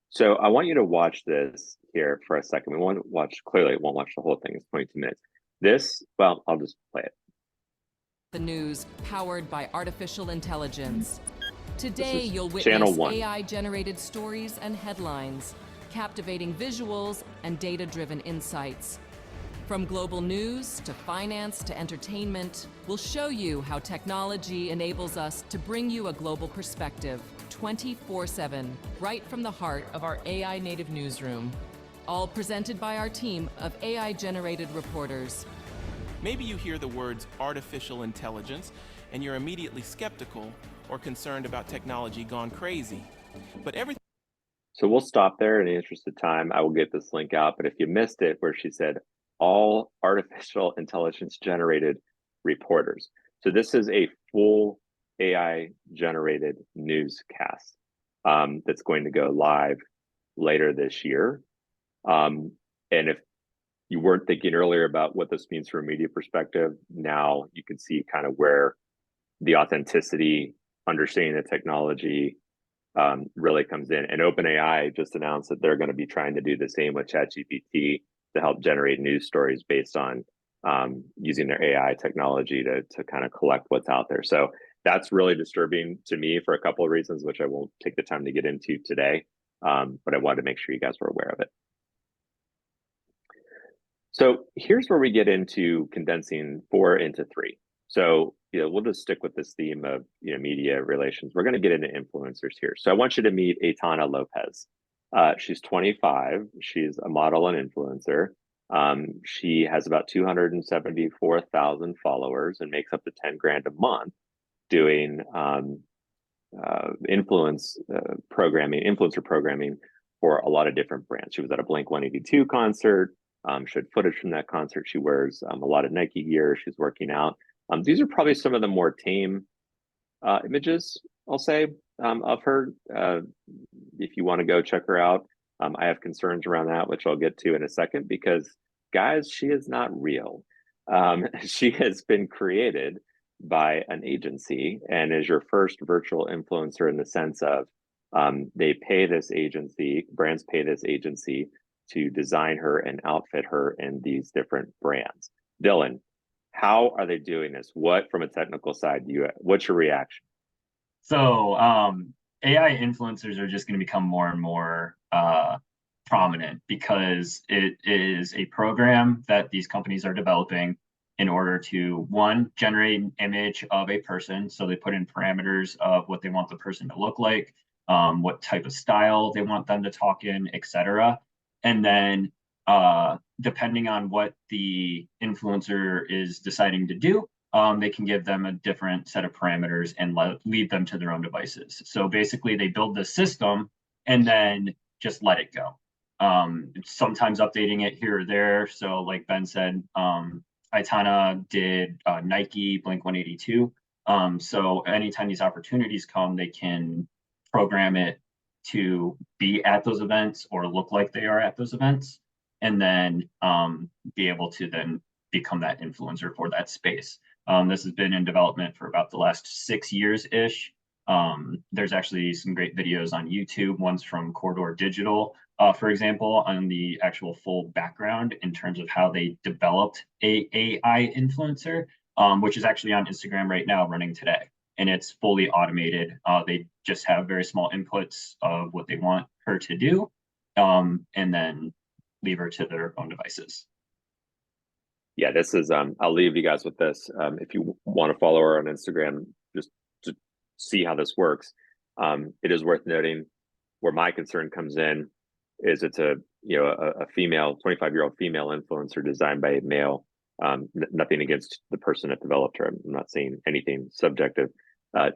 So I want you to watch this here for a second. We won't watch, clearly won't watch the whole thing. It's 22 minutes. This, well, I'll just play it. The news powered by artificial intelligence. Today, you'll Channel witness 1. AI-generated stories and headlines, captivating visuals and data-driven insights. From global news to finance to entertainment, we'll show you how technology enables us to bring you a global perspective 24/7, right from the heart of our AI native newsroom. All presented by our team of AI-generated reporters. Maybe you hear the words artificial intelligence and you're immediately skeptical or concerned about technology gone crazy. But everything. So we'll stop there in the interest of time. I will get this link out, but if you missed it, where she said all artificial intelligence generated reporters. So this is a full AI generated newscast that's going to go live later this year. And if you weren't thinking earlier about what this means from a media perspective, now you can see kind of where the authenticity, understanding the technology really comes in. And OpenAI just announced that they're going to be trying to do the same with ChatGPT to help generate news stories based on using their AI technology to kind of collect what's out there. So that's really disturbing to me for a couple of reasons, which I won't take the time to get into today. But I wanted to make sure you guys were aware of it. So here's where we get into condensing 4 into 3. So, we'll just stick with this theme of, media relations. We're going to get into influencers here. So I want you to meet Aitana Lopez. She's 25. She's a model and influencer. She has about 274,000 followers and makes up to 10 grand a month doing influencer programming for a lot of different brands. She was at a Blink-182 concert. She had footage from that concert. She wears a lot of Nike gear. She's working out. These are probably some of the more tame images, I'll say, of her. If you want to go check her out, I have concerns around that, which I'll get to in a second, because guys, she is not real. She has been created by an agency and is your first virtual influencer in the sense of they pay this agency, brands pay this agency to design her and outfit her in these different brands. Dylan, how are they doing this? What, from a technical side, what's your reaction? So AI influencers are just going to become more and more prominent because it is a program that these companies are developing in order to, one, generate an image of a person. So they put in parameters of what they want the person to look like, what type of style they want them to talk in, etc. And then depending on what the influencer is deciding to do, they can give them a different set of parameters and lead them to their own devices. So basically they build the system and then just let it go. Sometimes updating it here or there. So like Ben said, Aitana did Nike, Blink-182. So anytime these opportunities come, they can program it to be at those events or look like they are at those events, and then be able to then become that influencer for that space. This has been in development for about the last 6 years-ish. There's actually some great videos on YouTube. One's from Corridor Digital, for example, on the actual full background in terms of how they developed a AI influencer, which is actually on Instagram right now, running today. And it's fully automated. They just have very small inputs of what they want her to do, and then leave her to their own devices. Yeah, this is, I'll leave you guys with this. If you want to follow her on Instagram, just to see how this works, it is worth noting where my concern comes in is it's a female, 25-year-old female influencer designed by a male. Nothing against the person that developed her. I'm not saying anything subjective,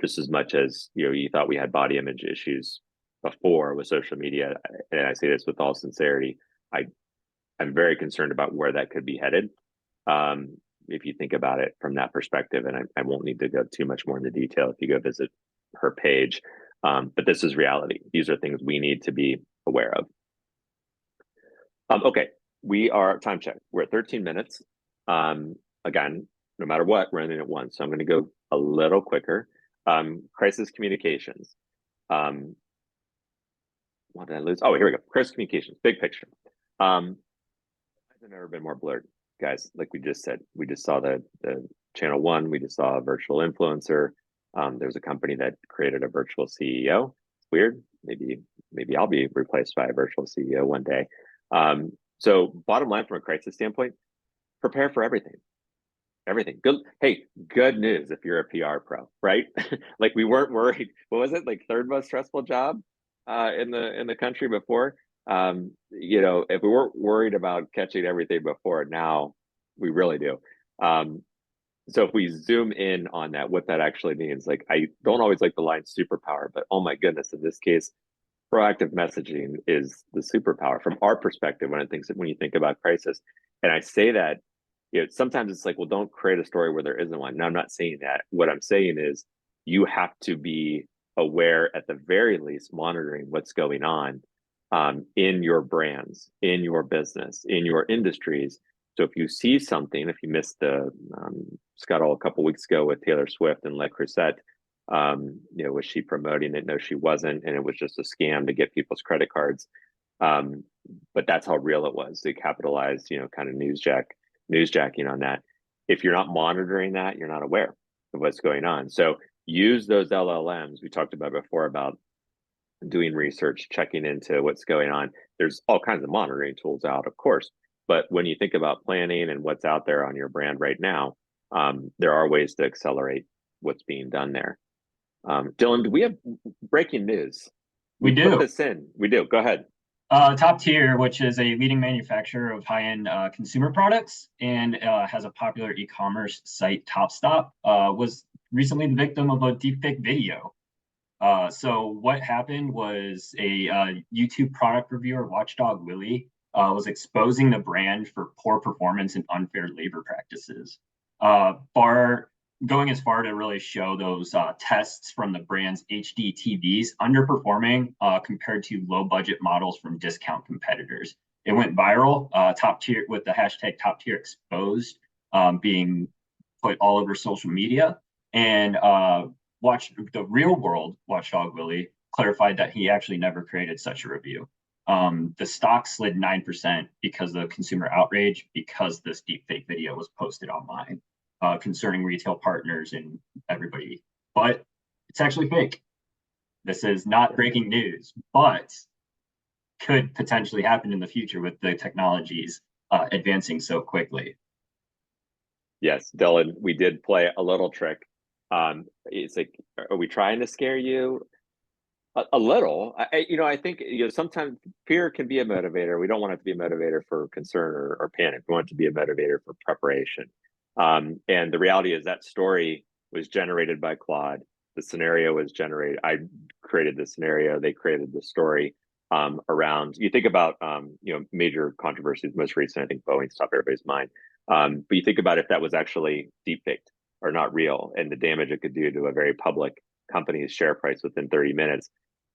just as much as, you thought we had body image issues before with social media. And I say this with all sincerity. I'm very concerned about where that could be headed. If you think about it from that perspective, and I won't need to go too much more into detail if you go visit her page. But this is reality. These are things we need to be aware of. Okay, we are time check. We're at 13 minutes. Again, no matter what, we're ending at 1. So I'm going to go a little quicker. Crisis communications. What did I lose? Oh, here we go. Crisis communications, big picture. I've never been more blurred, guys. Like we just said, we just saw the channel 1. We just saw a virtual influencer. There's a company that created a virtual CEO. Weird. Maybe I'll be replaced by a virtual CEO one day. So bottom line, from a crisis standpoint, prepare for everything. Everything. Good. Hey, good news if you're a PR pro, right? Like we weren't worried. What was it? Like third most stressful job in the country before. If we weren't worried about catching everything before, now we really do. So if we zoom in on that, what that actually means, like I don't always like the line superpower, but oh my goodness, in this case, proactive messaging is the superpower from our perspective when you think about crisis. And I say that, sometimes it's like, well, don't create a story where there isn't one. No, I'm not saying that. What I'm saying is you have to be aware, at the very least, monitoring what's going on in your brands, in your business, in your industries. So if you see something, if you missed the scuttle a couple weeks ago with Taylor Swift and Le Creuset, was she promoting it? No, she wasn't, and it was just a scam to get people's credit cards. But that's how real it was. They capitalized, kind of newsjacking on that. If you're not monitoring that, you're not aware of what's going on. So use those LLMs we talked about before about doing research, checking into what's going on. There's all kinds of monitoring tools out, of course. But when you think about planning and what's out there on your brand right now, there are ways to accelerate what's being done there. Dylan, do we have breaking news? We do. Put this in. We do. Go ahead. Top Tier, which is a leading manufacturer of high-end consumer products and has a popular e-commerce site, TopStop, was recently the victim of a deepfake video. So what happened was a YouTube product reviewer, Watchdog Willie, was exposing the brand for poor performance and unfair labor practices. Going as far to really show those tests from the brand's HD TVs underperforming compared to low budget models from discount competitors. It went viral, Top Tier, with the hashtag Top Tier Exposed being put all over social media. And the Real World Watchdog Willie clarified that he actually never created such a review. The stock slid 9% because of consumer outrage because this deepfake video was posted online. Concerning retail partners and everybody, but it's actually fake. This is not breaking news, but could potentially happen in the future with the technologies advancing so quickly. Yes, Dylan, we did play a little trick. It's like, are we trying to scare you? A little. I think sometimes fear can be a motivator. We don't want it to be a motivator for concern or panic. We want it to be a motivator for preparation. And the reality is that story was generated by Claude. The scenario was generated. I created the scenario. They created the story around. You think about major controversies. Most recent, I think Boeing's top everybody's mind. But you think about if that was actually deepfaked or not real, and the damage it could do to a very public company's share price within 30 minutes,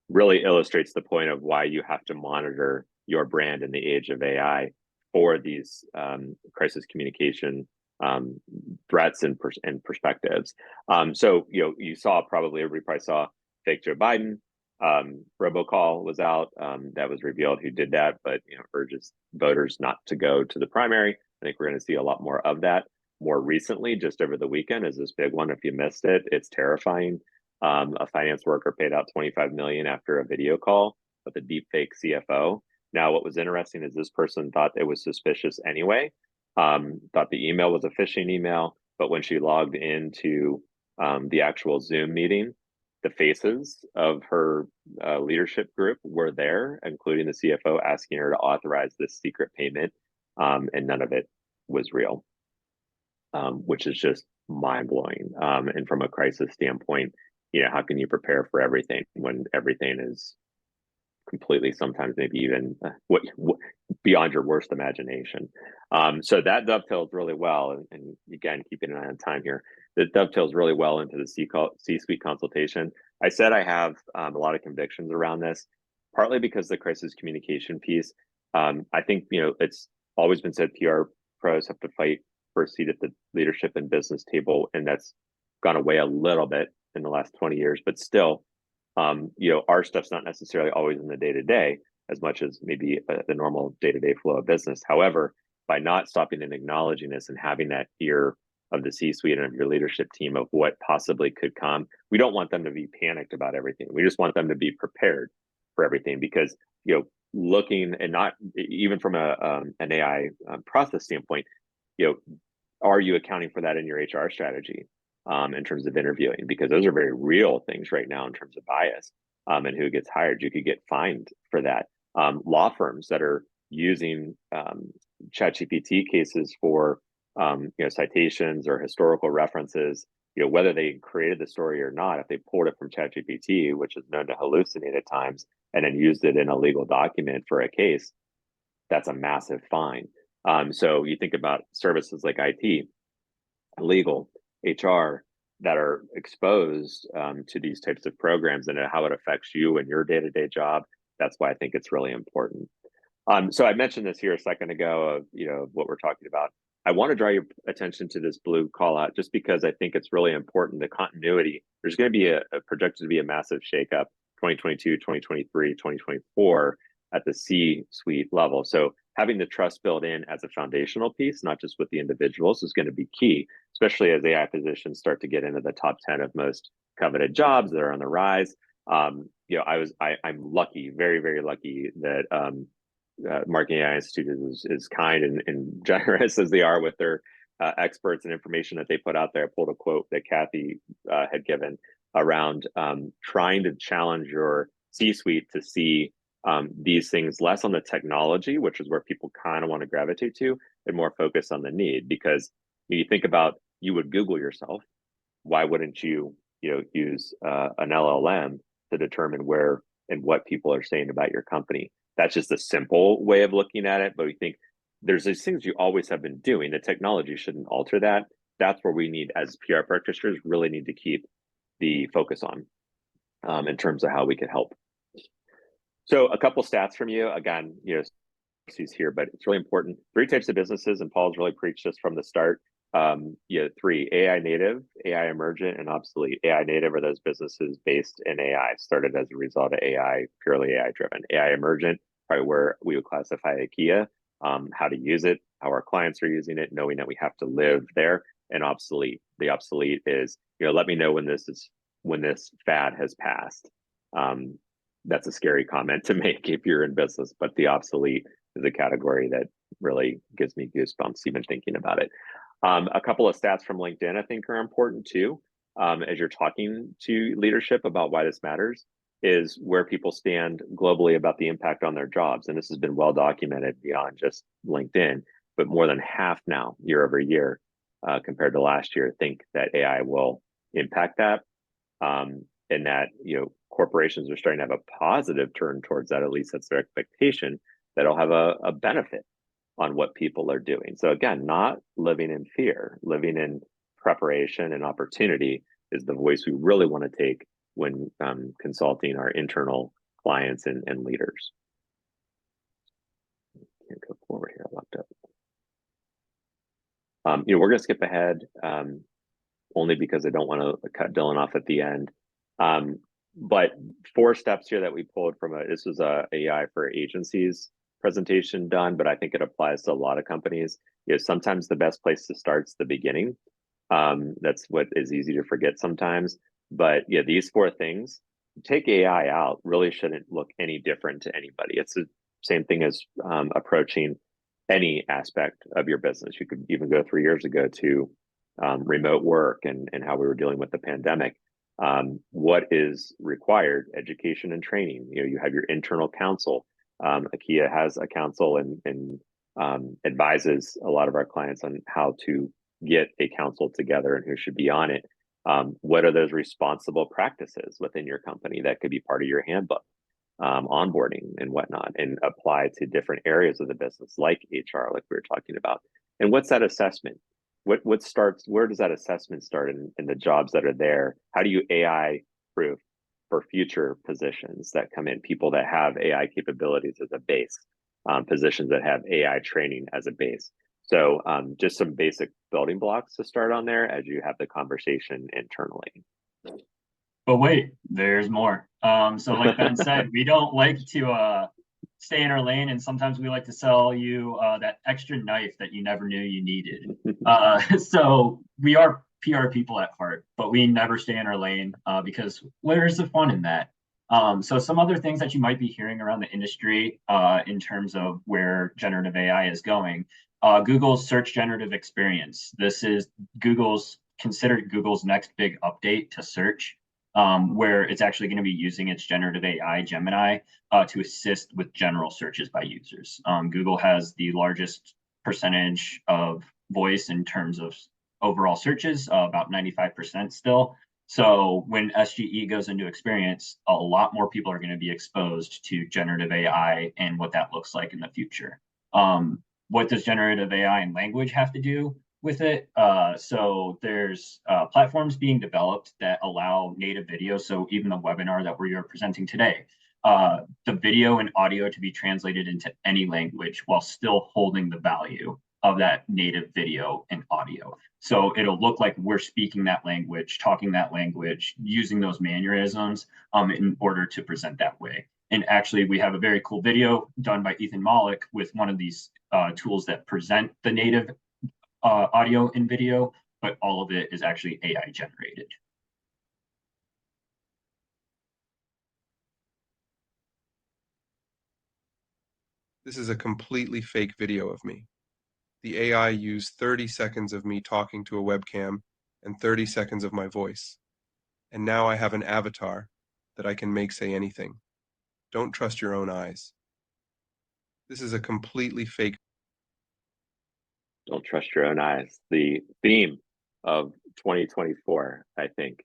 really illustrates the point of why you have to monitor your brand in the age of AI for these crisis communication threats and perspectives. So you saw, probably everybody probably saw, fake Joe Biden. Robocall was out. That was revealed who did that, but urges voters not to go to the primary. I think we're going to see a lot more of that. More recently, just over the weekend, is this big one. If you missed it, it's terrifying. A finance worker paid out $25 million after a video call with a deepfake CFO. Now, what was interesting is this person thought it was suspicious anyway. Thought the email was a phishing email, but when she logged into the actual Zoom meeting, the faces of her leadership group were there, including the CFO, asking her to authorize this secret payment, and none of it was real, which is just mind-blowing. And from a crisis standpoint, how can you prepare for everything when everything is completely, sometimes maybe even what beyond your worst imagination? So that dovetails really well, and again, keeping an eye on time here, that dovetails really well into the C-suite consultation. I said I have a lot of convictions around this, partly because the crisis communication piece. I think it's always been said PR pros have to fight for a seat at the leadership and business table, and that's gone away a little bit in the last 20 years, but still, our stuff's not necessarily always in the day-to-day as much as maybe the normal day-to-day flow of business. However, by not stopping and acknowledging this and having that ear of the C-suite and of your leadership team of what possibly could come, we don't want them to be panicked about everything. We just want them to be prepared for everything, because looking, and not even from an AI process standpoint, are you accounting for that in your HR strategy? In terms of interviewing, because those are very real things right now in terms of bias and who gets hired. You could get fined for that. Law firms that are using ChatGPT cases for citations or historical references, whether they created the story or not. If they pulled it from ChatGPT, which is known to hallucinate at times, and then used it in a legal document for a case, that's a massive fine. So you think about services like IT, legal, HR, that are exposed to these types of programs and how it affects you and your day-to-day job. That's why I think it's really important. So I mentioned this here a second ago of what we're talking about. I want to draw your attention to this blue call out just because I think it's really important, the continuity. There's going to be a projected to be a massive shakeup 2022, 2023, 2024 at the C-suite level. So having the trust built in as a foundational piece, not just with the individuals, is going to be key, especially as AI physicians start to get into the top 10 of most coveted jobs that are on the rise. I'm lucky, very, very lucky that Marketing AI Institute is kind and generous as they are with their experts and information that they put out there. I pulled a quote that Kathy had given around trying to challenge your C-suite to see these things less on the technology, which is where people kind of want to gravitate to, and more focus on the need. Because you think about, you would Google yourself, why wouldn't you use an LLM to determine where and what people are saying about your company? That's just a simple way of looking at it, but we think there's these things you always have been doing. The technology shouldn't alter that. That's where we need, as PR practitioners, really need to keep the focus on in terms of how we can help. So a couple stats from you. Again, he's here, but it's really important. 3 types of businesses, and Paul's really preached this from the start. 3: AI native, AI emergent, and obsolete. AI native are those businesses based in AI, started as a result of AI, purely AI driven. AI emergent, probably where we would classify IKEA, how to use it, how our clients are using it, knowing that we have to live there. And obsolete. The obsolete is, let me know when this fad has passed. That's a scary comment to make if you're in business, but the obsolete is a category that really gives me goosebumps even thinking about it. A couple of stats from LinkedIn I think are important too, as you're talking to leadership about why this matters, is where people stand globally about the impact on their jobs. And this has been well documented beyond just LinkedIn, but more than half now, year over year, compared to last year, think that AI will impact that. And that, corporations are starting to have a positive turn towards that, at least that's their expectation, that it'll have a benefit on what people are doing. So again, not living in fear, living in preparation and opportunity is the voice we really want to take when consulting our internal clients and leaders. Can't go forward here, I locked up. We're going to skip ahead only because I don't want to cut Dylan off at the end. But 4 steps here that we pulled from this was a AI for agencies presentation done, but I think it applies to a lot of companies. Sometimes the best place to start is the beginning. That's what is easy to forget sometimes. But these 4 things, take AI out, really shouldn't look any different to anybody. It's the same thing as approaching any aspect of your business. You could even go 3 years ago to remote work and how we were dealing with the pandemic. What is required? Education and training. You have your internal counsel. IKEA has a counsel and advises a lot of our clients on how to get a council together and who should be on it. What are those responsible practices within your company that could be part of your handbook, onboarding and whatnot, and apply to different areas of the business like HR, like we were talking about. And what's that assessment? Where does that assessment start in the jobs that are there? How do you AI proof for future positions that come in, people that have AI capabilities as a base, positions that have AI training as a base? So just some basic building blocks to start on there as you have the conversation internally. But wait, there's more. So like Ben said, we don't like to stay in our lane, and sometimes we like to sell you that extra knife that you never knew you needed. So we are PR people at heart, but we never stay in our lane because where's the fun in that? So some other things that you might be hearing around the industry in terms of where generative AI is going. Google's search generative experience. This is considered Google's next big update to search, where it's actually going to be using its generative AI, Gemini, to assist with general searches by users. Google has the largest percentage of voice in terms of overall searches, about 95% still. So when SGE goes into experience, a lot more people are going to be exposed to generative AI and what that looks like in the future. What does generative AI and language have to do with it? So there's platforms being developed that allow native video. So even the webinar that we're presenting today, the video and audio to be translated into any language while still holding the value of that native video and audio. So it'll look like we're speaking that language, talking that language, using those mannerisms in order to present that way. And actually, we have a very cool video done by Ethan Mollick with one of these tools that present the native audio and video, but all of it is actually AI generated. This is a completely fake video of me. The AI used 30 seconds of me talking to a webcam and 30 seconds of my voice. And now I have an avatar that I can make say anything. Don't trust your own eyes. This is a completely fake. Don't trust your own eyes. The theme of 2024, I think.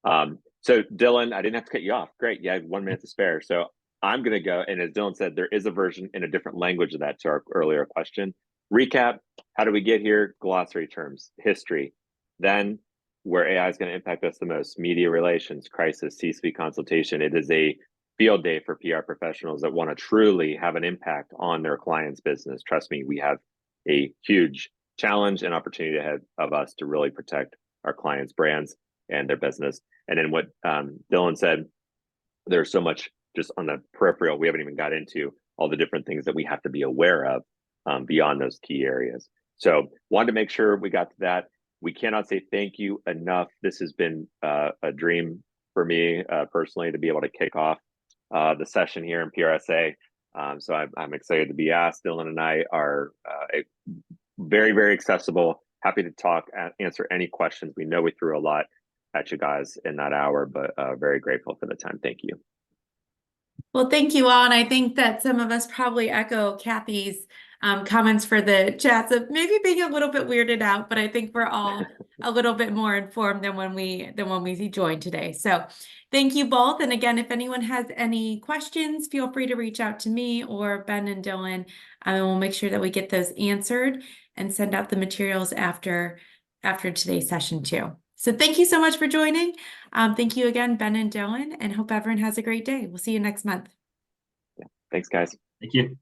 So Dylan, I didn't have to cut you off. Great, you have 1 minute to spare. So I'm gonna go, and as Dylan said, there is a version in a different language of that to our earlier question. Recap, how do we get here? Glossary terms, history. Then where AI is gonna impact us the most, media relations, crisis, C-suite consultation. It is a field day for PR professionals that wanna truly have an impact on their client's business. Trust me, we have a huge challenge and opportunity ahead of us to really protect our clients' brands and their business. And then what Dylan said, there's so much just on the peripheral, we haven't even got into all the different things that we have to be aware of beyond those key areas. So wanted to make sure we got to that. We cannot say thank you enough. This has been a dream for me personally to be able to kick off the session here in PRSA. So I'm excited to be asked. Dylan and I are very, very accessible. Happy to talk, answer any questions. We know we threw a lot at you guys in that hour, but very grateful for the time. Thank you. Well, thank you all. And I think that some of us probably echo Kathy's comments for the chats of maybe being a little bit weirded out, but I think we're all a little bit more informed than when we joined today. So thank you both. And again, if anyone has any questions, feel free to reach out to me or Ben and Dylan. And we'll make sure that we get those answered and send out the materials after today's session too. So thank you so much for joining. Thank you again, Ben and Dylan, and hope everyone has a great day. We'll see you next month. Yeah. Thanks, guys. Thank you.